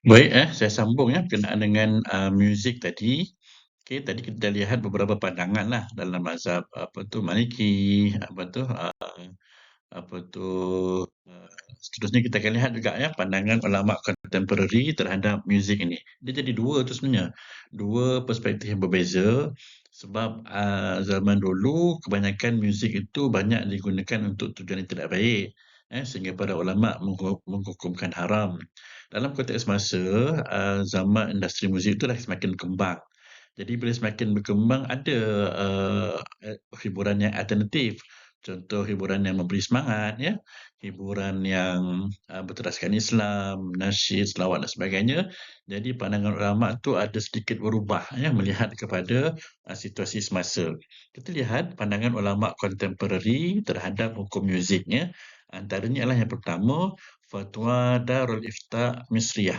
Baik, saya sambung ya berkenaan dengan, muzik tadi. Okey, tadi kita dah lihat beberapa pandangan lah dalam mazhab apa tu, Maliki, apa tu, apa tu, seterusnya kita akan lihat juga ya pandangan ulama contemporary terhadap muzik ini. Dia jadi dua tu sebenarnya, dua perspektif yang berbeza sebab, zaman dulu kebanyakan muzik itu banyak digunakan untuk tujuan yang tidak baik, sehingga para ulama menghukumkan haram. Dalam konteks masa, zaman industri muzik itu dah semakin berkembang. Jadi bila semakin berkembang ada, hiburan yang alternatif. Contoh hiburan yang memberi semangat ya, hiburan yang, berteraskan Islam, nasyid, selawat dan sebagainya. Jadi pandangan ulama tu ada sedikit berubah ya, melihat kepada, situasi semasa. Kita lihat pandangan ulama contemporary terhadap hukum muziknya, antaranya adalah yang pertama, Fatwa Darul Ifta Misriyah,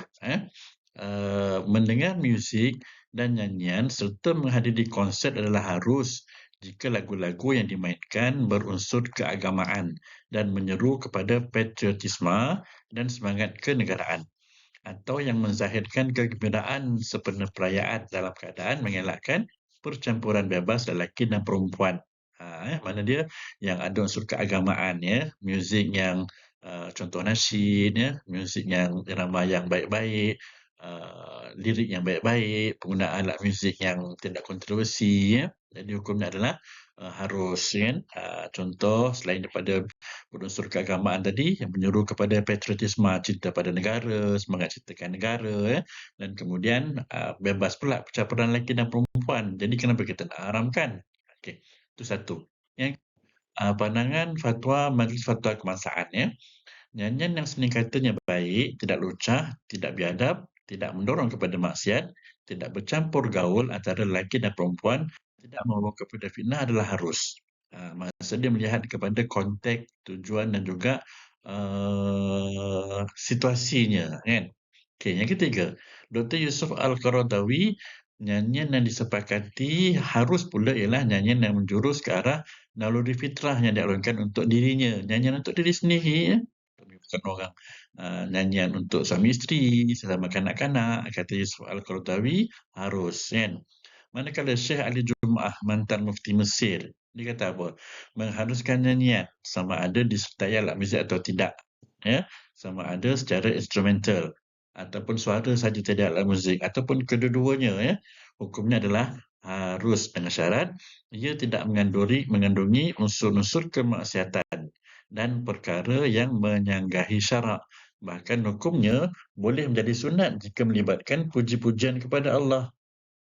mendengar muzik dan nyanyian serta menghadiri konsert adalah harus jika lagu-lagu yang dimainkan berunsur keagamaan dan menyeru kepada patriotisme dan semangat kenegaraan atau yang menzahirkan kegembiraan sempena perayaan dalam keadaan mengelakkan percampuran bebas lelaki dan perempuan. Mana dia yang ada unsur keagamaan ya, muzik yang contoh nasyid ya, muzik yang irama yang baik-baik, lirik yang baik-baik, penggunaan alat muzik yang tidak kontroversi ya. Jadi hukumnya adalah harus ya kan. Contoh selain daripada berunsur keagamaan tadi yang menyuruh kepada patriotisme, cinta pada negara, semangat cintakan negara ya, dan kemudian bebas pula percampuran lelaki dan perempuan. Jadi kenapa kita nak haramkan? Okey, itu satu. Yang pandangan fatwa Majlis Fatwa Kebangsaan ya. Nyanyian yang seni katanya baik, tidak lucah, tidak biadab, tidak mendorong kepada maksiat, tidak bercampur gaul antara lelaki dan perempuan, tidak membawa kepada fitnah adalah harus. Maksud dia melihat kepada konteks, tujuan dan juga situasinya kan. Okey, yang ketiga, Dr. Yusof Al-Qaradawi, nyanyian yang disepakati harus pula ialah nyanyian yang menjurus ke arah naluri fitrah yang dialunkan untuk dirinya, nyanyian untuk diri sendiri ya. Bukan orang, nyanyian untuk suami isteri, sesama kanak-kanak, kata Yusof Al-Qaradawi harus kan. Manakala Syekh Ali Jumaah, mantan mufti Mesir, dia kata apa? Mengharuskan nyanyian sama ada disertai alat muzik atau tidak. Ya, sama ada secara instrumental ataupun suara saja tidak alat muzik ataupun kedua-duanya ya. Hukumnya adalah harus dengan syarat ia tidak mengandungi unsur-unsur kemaksiatan dan perkara yang menyanggahi syarak. Bahkan hukumnya boleh menjadi sunat jika melibatkan puji-pujian kepada Allah,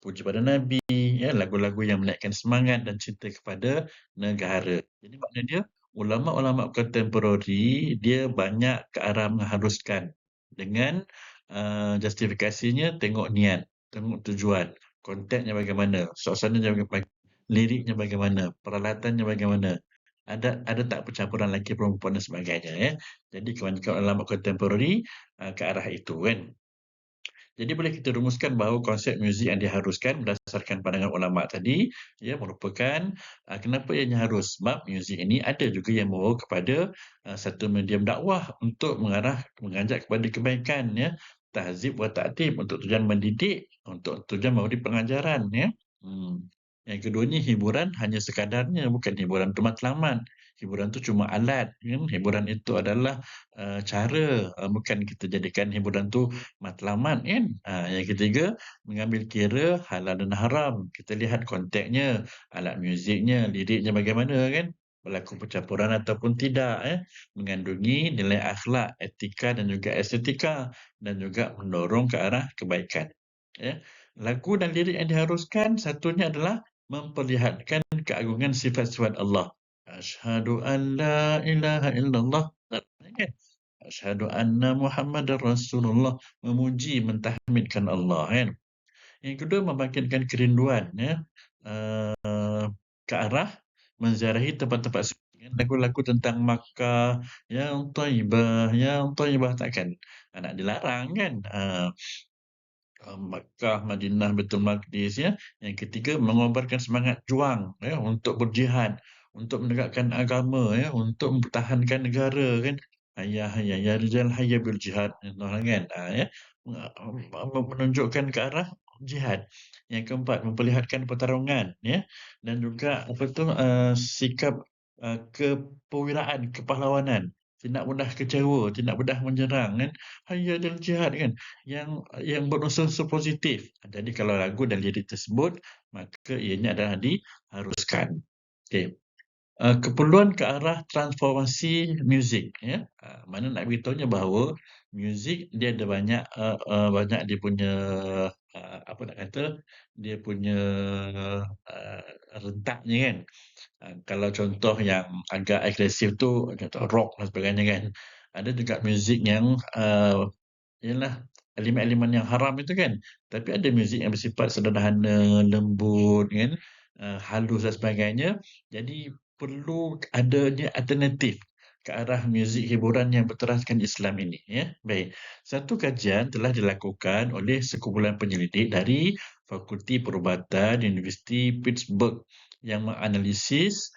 puji pada Nabi, ya, lagu-lagu yang menaikkan semangat dan cinta kepada negara. Jadi makna dia, ulama-ulama contemporary, dia banyak ke arah mengharuskan dengan justifikasinya tengok niat, tengok tujuan, konteksnya bagaimana, suasananya bagaimana, liriknya bagaimana, peralatannya bagaimana, ada tak percampuran lelaki perempuan dan sebagainya ya. Jadi kebanyakan ulama contemporary ke arah itu kan. Jadi boleh kita rumuskan bahawa konsep muzik yang diharuskan berdasarkan pandangan ulama tadi, ya merupakan kenapa ianya harus? Sebab muzik ini ada juga yang membawa kepada satu medium dakwah untuk mengajak kepada kebaikan ya, tahzib wa ta'dib untuk tujuan mendidik, untuk tujuan memberi pengajaran ya. Hmm. Yang keduanya hiburan hanya sekadarnya, bukan hiburan untuk matlamat. Hiburan itu cuma alat, kan? Hiburan itu adalah cara, bukan kita jadikan hiburan tu matlamat kan. Yang ketiga, mengambil kira halal dan haram. Kita lihat konteksnya, alat muziknya, liriknya bagaimana kan. Berlaku percampuran ataupun tidak mengandungi nilai akhlak, etika dan juga estetika dan juga mendorong ke arah kebaikan. Ya. Lagu dan lirik yang diharuskan satunya adalah memperlihatkan keagungan sifat-sifat Allah. Asyhadu an la ilaha illallah. Kan? Asyhadu anna Muhammadar Rasulullah, memuji, mentahmidkan Allah kan. Yang kedua membangkitkan kerinduan ya ke arah menziarahi tempat-tempat suci kan. Lagu-lagu tentang Makkah, yang thayyibah takkan nak dilarang kan. Makkah, Madinah, Baitul Maqdis ya. Yang ketiga mengobarkan semangat juang ya untuk berjihad, untuk menegakkan agama ya, untuk mempertahankan negara kan. hayya hayya ya rijal hayya bil jihad contohnya kan. Ya. Menunjukkan ke arah jihad. Yang keempat, memperlihatkan pertarungan ya dan juga apa tu sikap kepewiraan, kepahlawanan. Tidak mudah kecewa, tidak mudah menyerang kan. Hayya bil jihad kan. Yang berunsur-unsur positif. Jadi kalau lagu dan lirik tersebut maka ianya adalah diharuskan. Okey. Keperluan ke arah transformasi muzik ya. Mana nak beritahunya bahawa muzik dia ada banyak banyak dia punya apa nak kata, dia punya uh, rentaknya kan. Kalau contoh yang agak agresif tu contoh rock dan sebagainya kan. Ada juga muzik yang ialah elemen-elemen yang haram itu kan. Tapi ada muzik yang bersifat sederhana, lembut kan, halus dan sebagainya. Jadi perlu adanya alternatif ke arah muzik hiburan yang berteraskan Islam ini ya. Baik. Satu kajian telah dilakukan oleh sekumpulan penyelidik dari Fakulti Perubatan Universiti Pittsburgh yang menganalisis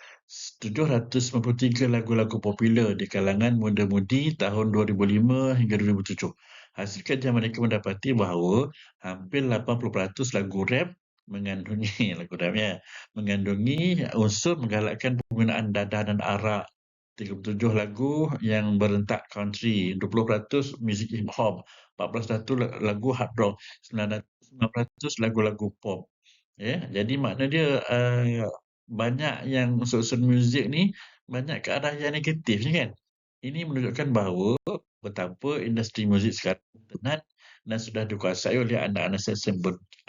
793 lagu-lagu popular di kalangan muda-mudi tahun 2005 hingga 2007. Hasil kajian mereka mendapati bahawa hampir 80% lagu rap mengandungi lagu rap ya, mengandungi unsur menggalakkan penggunaan dadah dan arak. 37 lagu yang berentak country, 20% muzik hip hop, 14% lagu hard rock, 9% lagu-lagu pop. Ya, jadi makna dia banyak yang unsur-unsur muzik ni banyak ke arah yang negatif ni kan. Ini menunjukkan bahawa betapa industri muzik sekarang tenat dan sudah dikuasai oleh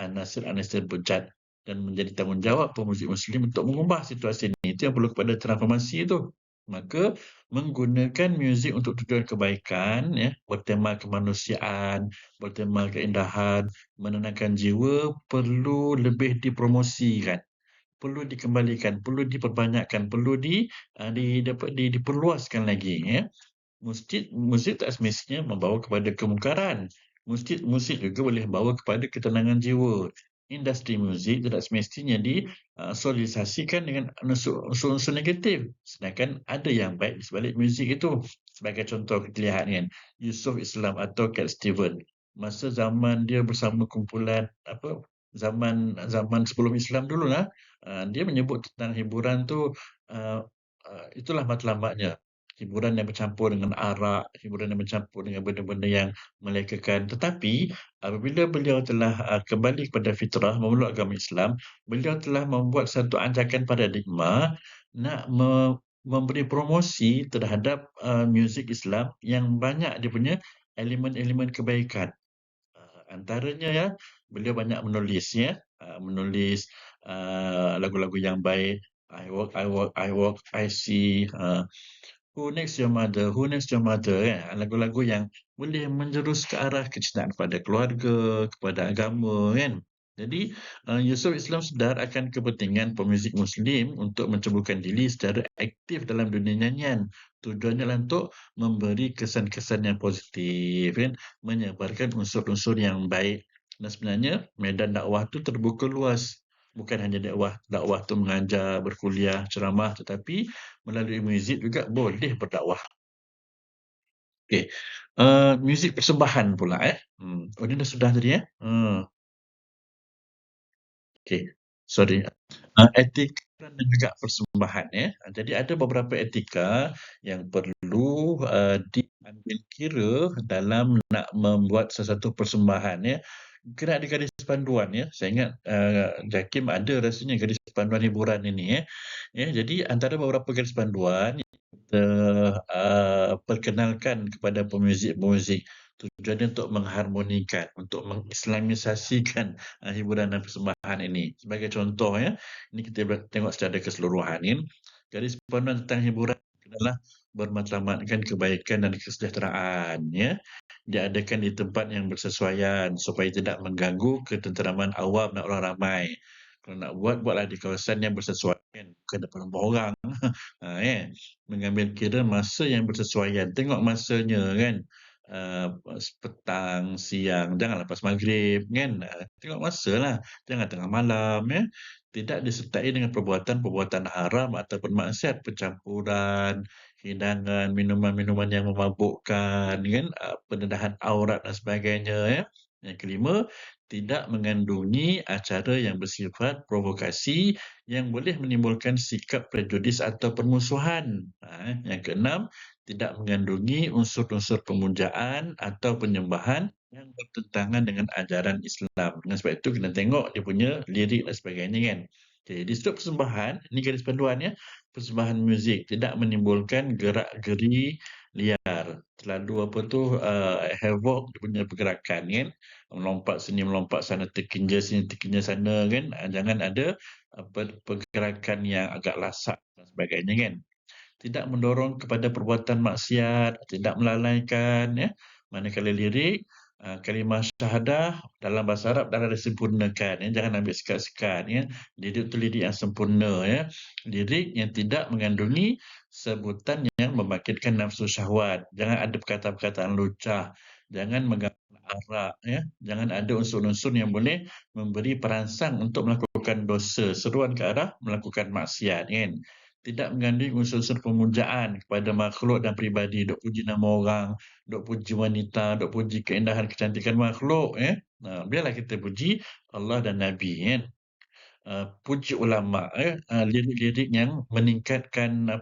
anasir-anasir bejat dan menjadi tanggungjawab pemuzik Muslim untuk mengubah situasi ini. Itu yang perlu kepada transformasi itu. Maka menggunakan muzik untuk tujuan kebaikan, ya, bertema kemanusiaan, bertema keindahan, menenangkan jiwa perlu lebih dipromosikan, perlu dikembalikan, perlu diperbanyakkan, perlu diperluaskan lagi ya. Muzik tak semestinya membawa kepada kemungkaran. Muzik juga boleh membawa kepada ketenangan jiwa. Industri muzik tidak semestinya disolidarisasikan dengan unsur-unsur negatif. Sedangkan ada yang baik di sebalik muzik itu. Sebagai contoh kita lihat kan, Yusuf Islam atau Cat Steven. Masa zaman dia bersama kumpulan zaman zaman sebelum Islam dululah, dia menyebut tentang hiburan tu itulah matlamatnya. Hiburan yang bercampur dengan arak, hiburan yang bercampur dengan benda-benda yang melekakan. Tetapi apabila beliau telah kembali kepada fitrah, memeluk agama Islam, beliau telah membuat satu anjakan paradigma nak memberi promosi terhadap muzik Islam yang banyak dia punya elemen-elemen kebaikan. Antaranya ya, beliau banyak menulis ya, menulis lagu-lagu yang baik. I walk, I see. Who Next Your Mother, Who Next Your Mother kan. Lagu-lagu yang boleh menjurus ke arah kecintaan kepada keluarga, kepada agama kan. Jadi Yusuf Islam sedar akan kepentingan pemuzik Muslim untuk menceburkan diri secara aktif dalam dunia nyanyian. Tujuannya adalah untuk memberi kesan-kesan yang positif kan, menyebarkan unsur-unsur yang baik. Dan sebenarnya medan dakwah tu terbuka luas. Bukan hanya dakwah tu mengajar, berkuliah, ceramah, tetapi melalui muzik juga boleh berdakwah. Okey, muzik persembahan pula Oh ni dah sudah tadi okey, sorry. Etika dan juga persembahan ya. Jadi ada beberapa etika yang perlu diambil kira dalam nak membuat sesuatu persembahan ya. Kena ada garis panduan ya. Saya ingat JAKIM ada rasanya garis panduan hiburan ini ya. Ya, jadi antara beberapa garis panduan yang kita perkenalkan kepada pemuzik-pemuzik, tujuannya untuk mengharmonikan, untuk mengislamisasikan hiburan dan persembahan ini. Sebagai contoh ya, ini kita tengok secara keseluruhan ini, garis panduan tentang hiburan adalah bermatlamatkan kebaikan dan kesejahteraan ya. Diadakan di tempat yang bersesuaian supaya tidak mengganggu ketenteraman awam dan orang ramai. Kalau nak buatlah di kawasan yang bersesuaian, bukan depan rumah orang. Ya. Mengambil kira masa yang bersesuaian. Tengok masanya kan. Petang, siang, jangan lepas maghrib kan. Tengok masa lah. Jangan tengah malam ya. Tidak disertai dengan perbuatan-perbuatan haram ataupun maksiat, pencampuran, hidangan, minuman-minuman yang memabukkan, kan, pendedahan aurat dan sebagainya, ya. Yang kelima, tidak mengandungi acara yang bersifat provokasi yang boleh menimbulkan sikap prejudis atau permusuhan. Yang keenam, tidak mengandungi unsur-unsur pemujaan atau penyembahan yang bertentangan dengan ajaran Islam. Dengan sebab itu kena tengok dia punya lirik dan sebagainya, kan. Okey, di setiap persembahan, ini garis panduan ya, persembahan muzik tidak menimbulkan gerak-geri liar. Terlalu havoc dia punya pergerakan, kan. Melompat sini, melompat sana, terkinja sini, terkinja sana, kan. Jangan ada pergerakan yang agak lasak dan sebagainya, kan. Tidak mendorong kepada perbuatan maksiat, tidak melalaikan, ya. Manakala lirik, kalimah syahadah dalam bahasa Arab dah disempurnakan, ya. Jangan ambil sekat-sekat, ya. Lirik tu lirik yang sempurna, ya. Lirik yang tidak mengandungi sebutan yang membangkitkan nafsu syahwat. Jangan ada perkataan-perkataan lucah. Jangan mengganggu arak, ya. Jangan ada unsur-unsur yang boleh memberi perangsang untuk melakukan dosa, seruan ke arah melakukan maksiat, kan. Tidak mengandungi unsur-unsur pemujaan kepada makhluk dan peribadi, duk puji nama orang, duk puji wanita, duk puji keindahan kecantikan makhluk, ya. Biarlah kita puji Allah dan Nabi, kan. Puji ulama, ya, lirik-lirik yang meningkatkan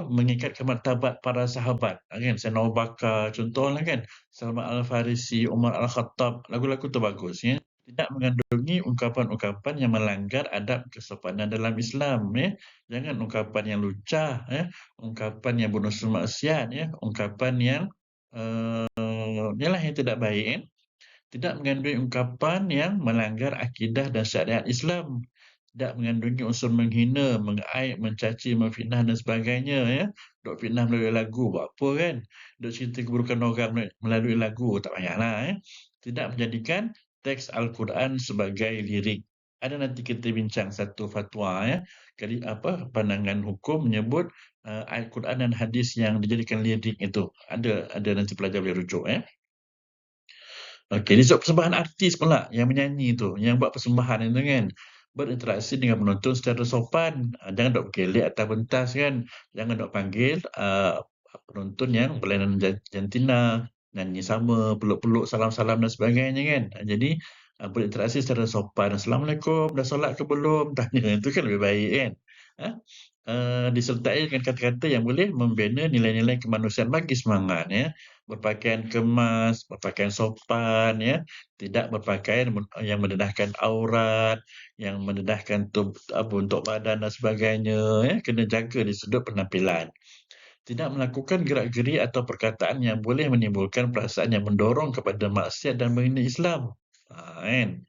meningkatkan martabat para sahabat, kan. Sayyidina Abu Bakar contohlah, kan. Salman Al-Farisi, Umar Al-Khattab, lagu-lagu tu bagus, ya. Tidak mengandungi ungkapan-ungkapan yang melanggar adab kesopanan dalam Islam, ya. Jangan ungkapan yang lucah, ya. Ungkapan yang berunsur maksiat, ya. Ungkapan yang yang tidak baik, kan. Tidak mengandungi ungkapan yang melanggar akidah dan syariat Islam. Tidak mengandungi unsur menghina, mengaib, mencaci, memfitnah dan sebagainya, ya. Duk fitnah melalui lagu, buat apa, kan? Duk cerita keburukan orang melalui lagu, tak payahlah, ya. Tidak menjadikan teks Al-Quran sebagai lirik. Ada nanti kita bincang satu fatwa, ya. Pandangan hukum menyebut Al-Quran dan hadis yang dijadikan lirik itu. Ada nanti pelajar boleh rujuk, ya. Okey, dia persembahan artis pula yang menyanyi tu, yang buat persembahan itu, kan. Berinteraksi dengan penonton secara sopan. Jangan duk bergelek atas pentas, kan. Jangan duk panggil penonton yang berlainan jantina, nyanyi sama, peluk-peluk, salam-salam dan sebagainya, kan. Jadi berinteraksi secara sopan. Assalamualaikum, dah solat ke belum? Tanya, itu kan lebih baik, kan. Disertai dengan kata-kata yang boleh membina nilai-nilai kemanusiaan, bagi semangat, ya. Berpakaian kemas, berpakaian sopan, ya. Tidak berpakaian yang mendedahkan aurat, yang mendedahkan bentuk badan dan sebagainya, ya. Kena jaga di sudut penampilan. Tidak melakukan gerak-geri atau perkataan yang boleh menimbulkan perasaan yang mendorong kepada maksiat dan menghina Islam. Kan.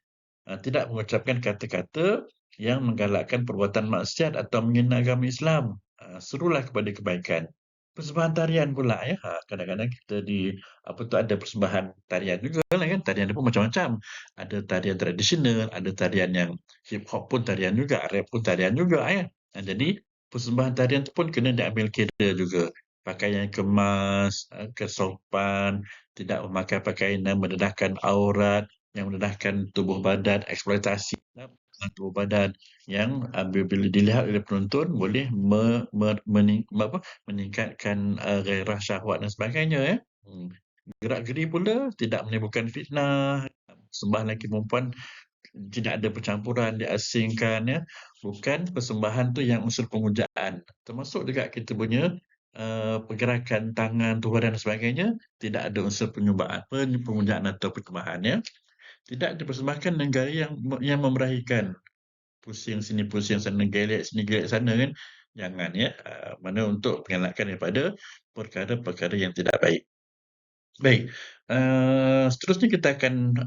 Tidak mengucapkan kata-kata yang menggalakkan perbuatan maksiat atau menghina agama Islam. Serulah kepada kebaikan. Persembahan tarian pula, ya. Kadang-kadang kita ada persembahan tarian juga lah, kan. Tarian dia pun macam-macam. Ada tarian tradisional, ada tarian yang hip hop pun tarian juga, rap pun tarian juga, ya. Jadi persembahan tarian tu pun kena diambil kira juga. Pakaian yang kemas, kesopan, tidak memakai pakaian yang mendedahkan aurat, yang mendedahkan tubuh badan, eksploitasi tubuh badan yang bila dilihat oleh penonton boleh meningkatkan gairah syahwat dan sebagainya, ya. Gerak-geri pula tidak menimbulkan fitnah, sembah lelaki perempuan tidak ada percampuran, diasingkan, ya. Bukan persembahan tu yang unsur pemujaan. Termasuk juga kita punya pergerakan tangan, tubuh badan dan sebagainya, tidak ada unsur pemujaan atau persembahan, ya. Tidak dipersembahkan dengan gaya yang memerahikan. Pusing sini, pusing sana, gelek sini, gelek sana, kan. Jangan, ya. Mana untuk mengelakkan daripada perkara-perkara yang tidak baik. Baik, seterusnya kita akan,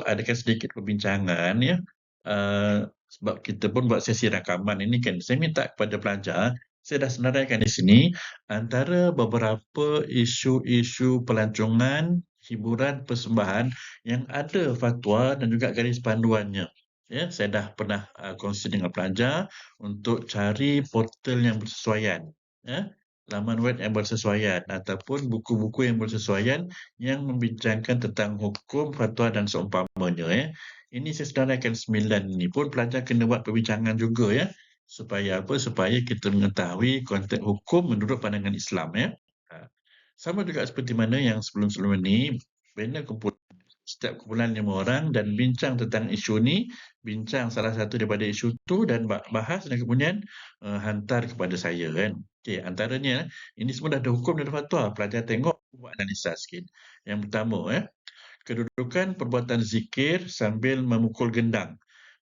adakan sedikit perbincangan, ya. Sebab kita pun buat sesi rakaman ini, kan. Saya minta kepada pelajar, saya dah senaraikan di sini, antara beberapa isu-isu pelancongan, hiburan, persembahan yang ada fatwa dan juga garis panduannya. Ya, saya dah pernah kongsi dengan pelajar untuk cari portal yang bersesuaian, ya. Laman web yang bersesuaian ataupun buku-buku yang bersesuaian yang membincangkan tentang hukum, fatwa dan seumpamanya, ya. Ini saya sedarakan 9 ini pun pelajar kena buat perbincangan juga, ya. Supaya apa? Supaya kita mengetahui konteks hukum menurut pandangan Islam, ya. Ha. Sama juga seperti mana yang sebelum-sebelum ini, bina setiap kumpulan 5 orang dan bincang tentang isu ni, bincang salah satu daripada isu tu dan bahas dan kemudian hantar kepada saya, kan. Okey, antaranya ini semua dah ada hukum dan ada fatwa. Pelajar tengok, buat analisa sikit. Yang pertama, kedudukan perbuatan zikir sambil memukul gendang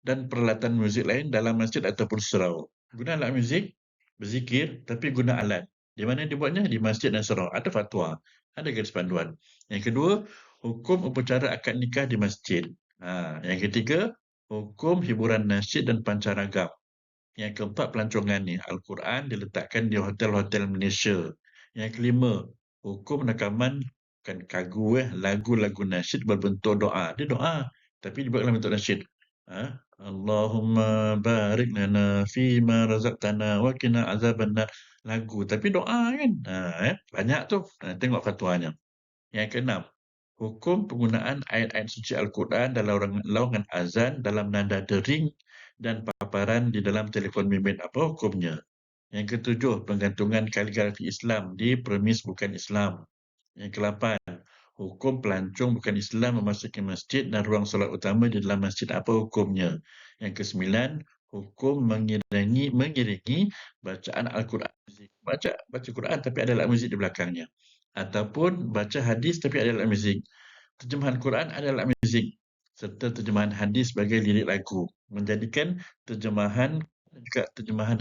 dan peralatan muzik lain dalam masjid ataupun surau. Guna alat muzik, berzikir, tapi guna alat. Di mana dibuatnya? Di masjid dan surau. Ada fatwa, ada garis panduan. Yang kedua, hukum upacara akad nikah di masjid. Yang ketiga, hukum hiburan nasyid dan pancaragam. Yang keempat, pelancongan ni. Al-Quran diletakkan di hotel-hotel Malaysia. Yang kelima, hukum rakaman bukan lagu-lagu nasyid berbentuk doa. Dia doa, tapi dibuat dalam bentuk nasyid. Allahumma barik lana fima razaqtana wa qina azabannar. Lagu, tapi doa, kan. Banyak tu. Tengok fatwanya. Yang keenam, hukum penggunaan ayat-ayat suci Al-Quran dalam lawangan azan dalam nada dering dan paparan di dalam telefon bimbit. Apa hukumnya? Yang ketujuh, penggantungan kaligrafi Islam di premis bukan Islam. Yang kelapan, hukum pelancong bukan Islam memasuki masjid dan ruang solat utama di dalam masjid. Apa hukumnya? Yang kesembilan, hukum mengiringi bacaan Al-Quran. Baca Quran tapi ada alat muzik di belakangnya. Ataupun baca hadis tapi ada alat muzik. Terjemahan Quran ada alat muzik. Serta terjemahan hadis sebagai lirik lagu. Menjadikan terjemahan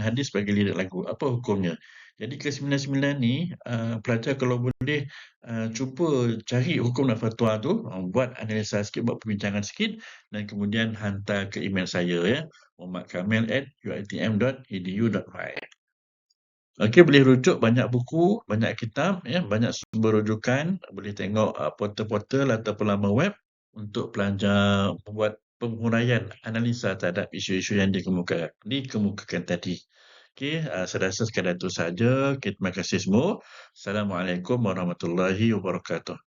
hadis sebagai lirik lagu. Apa hukumnya? Jadi ke-99 ni, pelajar kalau boleh cuba cari hukum dan fatwa tu, buat analisa sikit, buat perbincangan sikit dan kemudian hantar ke email saya, ya, muhammadkamil@uitm.edu.my. Okey, boleh rujuk banyak buku, banyak kitab, ya, banyak sumber rujukan, boleh tengok portal-portal ataupun laman web untuk belajar membuat penghuraian analisa terhadap isu-isu yang dikemukakan tadi. Okey, saya rasa sekadar itu saja. Terima kasih semua. Assalamualaikum warahmatullahi wabarakatuh.